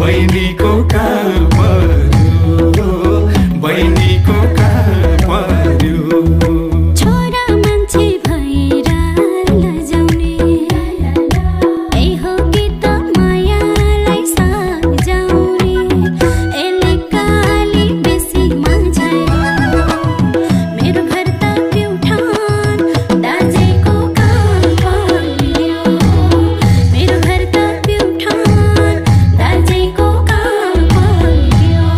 बहिनीको कहाँ पर्यो, बहिनीको कहाँ पर्यो। छोरा मान्छे भएर लजाउने ए हो कि त मायालाई सजाउने एले काली बेसी माझायो मेरो घर त प्युठान दाजेको कहाँ पर्यो मेरो घर त प्युठान दाजेको कहाँ पर्यो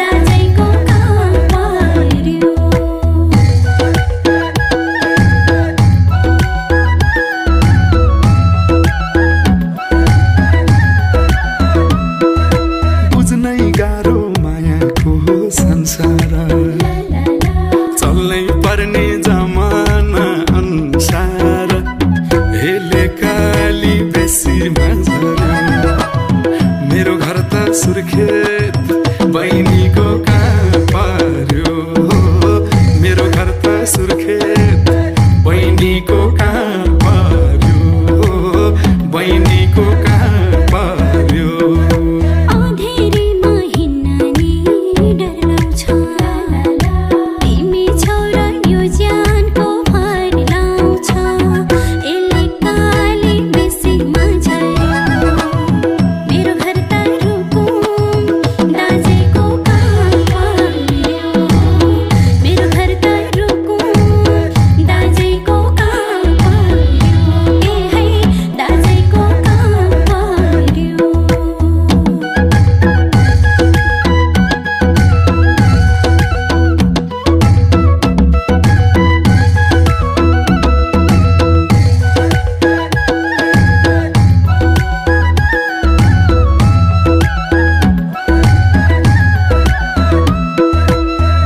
दाजेको कहाँ पर्यो। बुझ्नै गाह्रो मायाको संसार चल्नै पर्ने जमाना अनुसार हेले काली बेसी माझायो मेरो घर त सुर्खेत बहिनीको कहाँ पर्यो मेरो घर त सुर्खेत बहिनीको कहाँ पर्यो बहिनीको कहाँ पर्यो। अँधेरीमा हिँड्न नि डर लाउँछ तिमी छौ र यो ज्यानको भर लाउँछ यसले काली बेसी माझायो मेरो घर त रुकुम दाजेको कहाँ पर्यो मेरो घर त रुकुम दाजेको कहाँ पर्यो ए है दाजेको कहाँ पर्यो।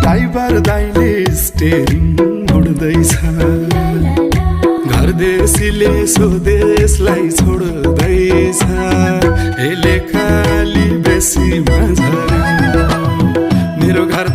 ड्राइभर दाइले स्टेरिङ मुड्दैछ घरदेशीले स्वदेशलाई छोड्दैछ यसले खाली बेसी माझायो मेरो घर